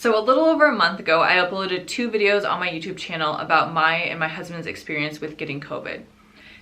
So a little over a month ago, I uploaded 2 videos on my YouTube channel about my and my husband's experience with getting COVID.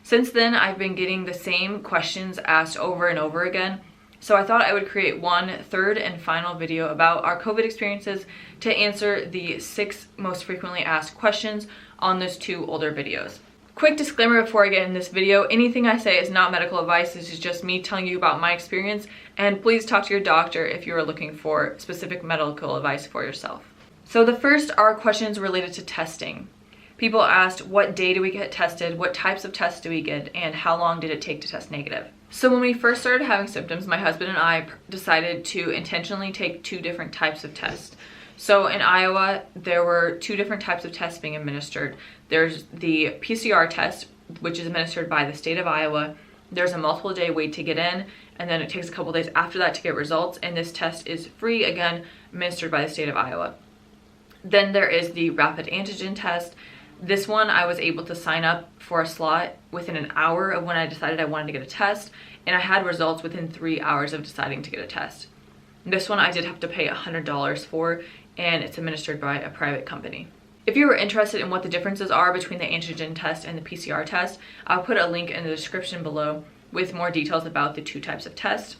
Since then, I've been getting the same questions asked over and over again, so I thought I would create one third and final video about our COVID experiences to answer the 6 most frequently asked questions on those 2 older videos. Quick disclaimer before I get in this video, anything I say is not medical advice. This is just me telling you about my experience, and please talk to your doctor if you are looking for specific medical advice for yourself. So the first are questions related to testing. People asked, what day do we get tested, what types of tests do we get, and how long did it take to test negative? So when we first started having symptoms, my husband and I decided to intentionally take 2 different types of tests. So in Iowa, there were 2 different types of tests being administered. There's the PCR test, which is administered by the state of Iowa. There's a multiple day wait to get in, and then it takes a couple days after that to get results, and this test is free, again, administered by the state of Iowa. Then there is the rapid antigen test. This one, I was able to sign up for a slot within an hour of when I decided I wanted to get a test, and I had results within 3 hours of deciding to get a test. This one I did have to pay $100 for, and it's administered by a private company. If you are interested in what the differences are between the antigen test and the PCR test, I'll put a link in the description below with more details about the 2 types of tests.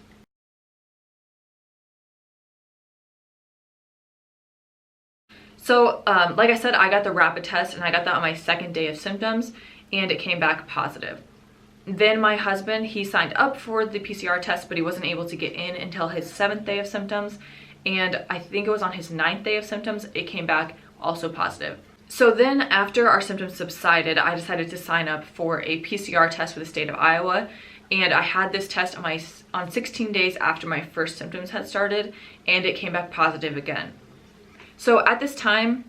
So like I said, I got the rapid test, and I got that on my 2nd day of symptoms, and it came back positive. Then my husband, he signed up for the PCR test, but he wasn't able to get in until his 7th day of symptoms, and I think it was on his 9th day of symptoms, it came back also positive. So then after our symptoms subsided, I decided to sign up for a PCR test for the state of Iowa, and I had this test on 16 days after my first symptoms had started, and it came back positive again. So at this time,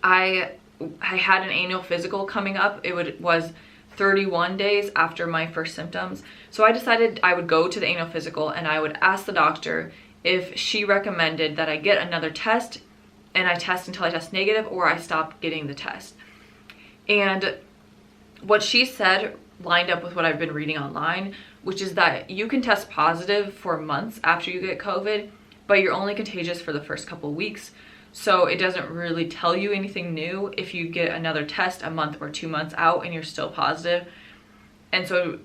I had an annual physical coming up. It was 31 days after my first symptoms. So I decided I would go to the annual physical, and I would ask the doctor if she recommended that I get another test, and I test until I test negative, or I stop getting the test. And what she said lined up with what I've been reading online, which is that you can test positive for months after you get COVID, but you're only contagious for the first couple weeks. So it doesn't really tell you anything new if you get another test a month or 2 months out and you're still positive. And so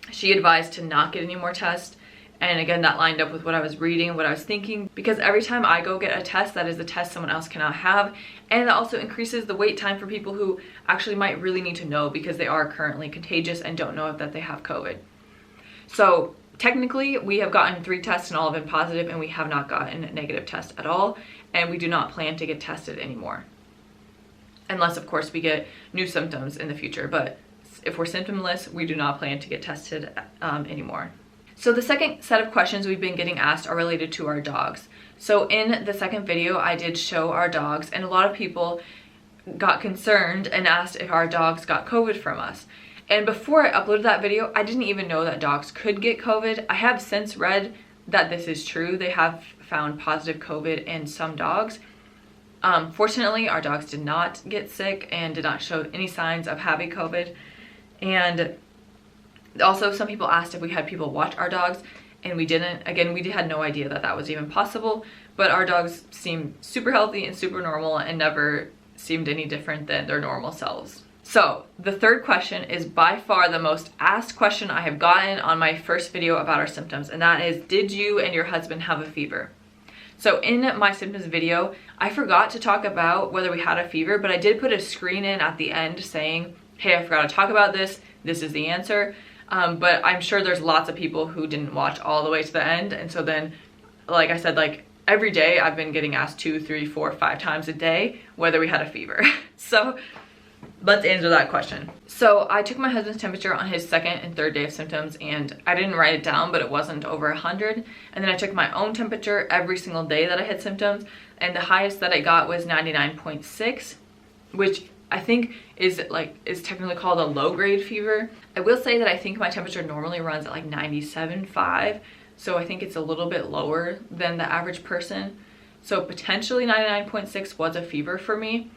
she advised to not get any more tests. And again, that lined up with what I was reading and what I was thinking, because every time I go get a test, that is a test someone else cannot have. And that also increases the wait time for people who actually might really need to know, because they are currently contagious and don't know that they have COVID. So technically, we have gotten 3 tests and all have been positive, and we have not gotten a negative test at all. And we do not plan to get tested anymore. Unless, of course, we get new symptoms in the future. But if we're symptomless, we do not plan to get tested anymore. So the second set of questions we've been getting asked are related to our dogs. So in the second video, I did show our dogs, and a lot of people got concerned and asked if our dogs got COVID from us. And before I uploaded that video, I didn't even know that dogs could get COVID. I have since read that this is true. They have found positive COVID in some dogs. Fortunately, our dogs did not get sick and did not show any signs of having COVID. And also, some people asked if we had people watch our dogs, and we didn't. Again, we had no idea that that was even possible, but our dogs seemed super healthy and super normal and never seemed any different than their normal selves. So the third question is by far the most asked question I have gotten on my first video about our symptoms, and that is, did you and your husband have a fever? So in my symptoms video, I forgot to talk about whether we had a fever, but I did put a screen in at the end saying, hey, I forgot to talk about this. This is the answer. But I'm sure there's lots of people who didn't watch all the way to the end. And so then, like I said, like every day I've been getting asked 2, 3, 4, 5 times a day whether we had a fever. So let's answer that question. So I took my husband's temperature on his 2nd and 3rd day of symptoms, and I didn't write it down, but it wasn't over 100. And then I took my own temperature every single day that I had symptoms, and the highest that I got was 99.6, which I think is technically called a low grade fever. I will say that I think my temperature normally runs at like 97.5, so I think it's a little bit lower than the average person. So potentially 99.6 was a fever for me,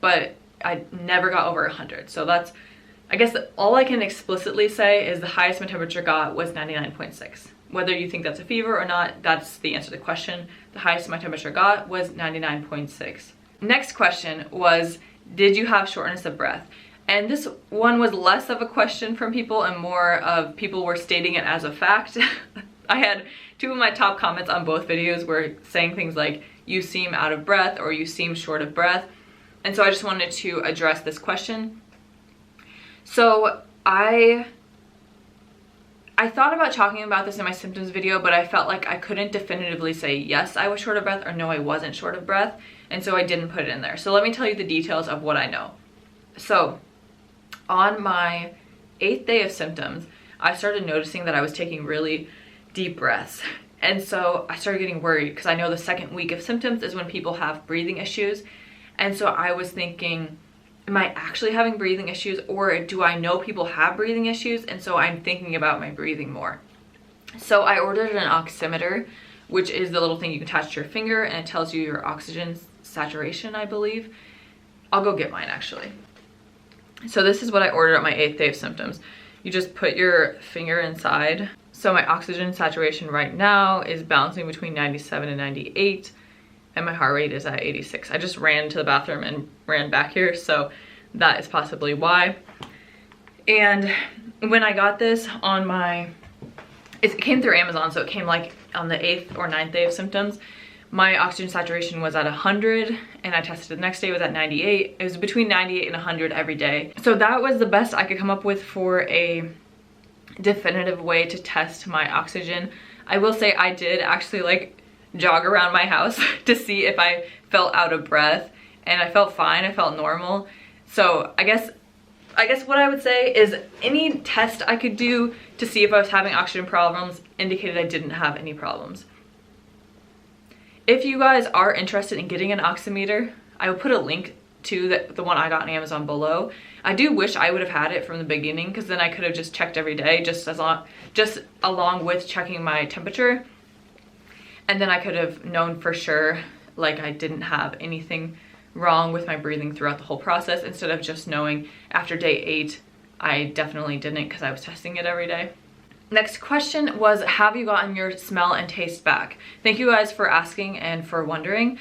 but I never got over 100. So that's, I guess all I can explicitly say is the highest my temperature got was 99.6. whether you think that's a fever or not, that's the answer to the question. The highest my temperature got was 99.6. Next question was, did you have shortness of breath? And this one was less of a question from people and more of people were stating it as a fact. I had two of my top comments on both videos were saying things like, you seem out of breath or you seem short of breath. And so I just wanted to address this question. So I thought about talking about this in my symptoms video, but I felt like I couldn't definitively say yes, I was short of breath or no, I wasn't short of breath. And so I didn't put it in there. So let me tell you the details of what I know. So on my 8th day of symptoms, I started noticing that I was taking really deep breaths. And so I started getting worried because I know the 2nd week of symptoms is when people have breathing issues. And so I was thinking, am I actually having breathing issues, or do I know people have breathing issues? And so I'm thinking about my breathing more. So I ordered an oximeter, which is the little thing you can attach to your finger and it tells you your oxygen saturation, I believe. I'll go get mine actually. So this is what I ordered at my 8th day of symptoms. You just put your finger inside. So my oxygen saturation right now is bouncing between 97 and 98. And my heart rate is at 86. I just ran to the bathroom and ran back here, so that is possibly why. And when I got this on it came through Amazon, so it came like on the 8th or 9th day of symptoms. My oxygen saturation was at 100 and I tested the next day, it was at 98. It was between 98 and 100 every day. So that was the best I could come up with for a definitive way to test my oxygen. I will say I did actually like jog around my house to see if I felt out of breath, and I felt fine, I felt normal. So I guess what I would say is any test I could do to see if I was having oxygen problems indicated I didn't have any problems. If you guys are interested in getting an oximeter, I will put a link to the one I got on Amazon below. I do wish I would have had it from the beginning, because then I could have just checked every day just along with checking my temperature. And then I could have known for sure, like I didn't have anything wrong with my breathing throughout the whole process, instead of just knowing after day 8, I definitely didn't because I was testing it every day. Next question was, have you gotten your smell and taste back? Thank you guys for asking and for wondering.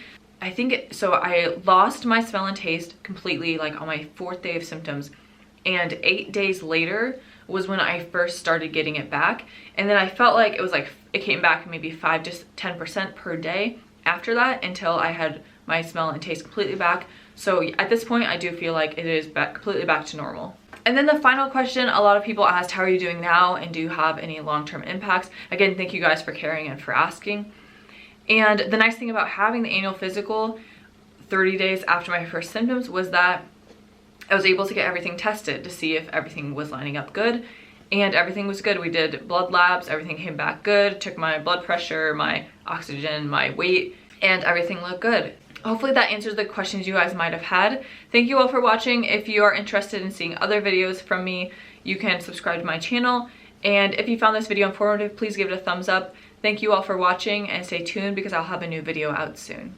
So I lost my smell and taste completely like on my 4th day of symptoms, and 8 days later was when I first started getting it back. And then I felt like it came back maybe 5 to 10% per day after that, until I had my smell and taste completely back. So at this point, I do feel like it is completely back to normal. And then the final question, a lot of people asked, how are you doing now? And do you have any long-term impacts? Again, thank you guys for caring and for asking. And the nice thing about having the annual physical 30 days after my first symptoms was that I was able to get everything tested to see if everything was lining up good, and everything was good. We did blood labs, everything came back good, took my blood pressure, my oxygen, my weight, and everything looked good. Hopefully that answers the questions you guys might have had. Thank you all for watching. If you are interested in seeing other videos from me, you can subscribe to my channel. And if you found this video informative, please give it a thumbs up. Thank you all for watching, and stay tuned because I'll have a new video out soon.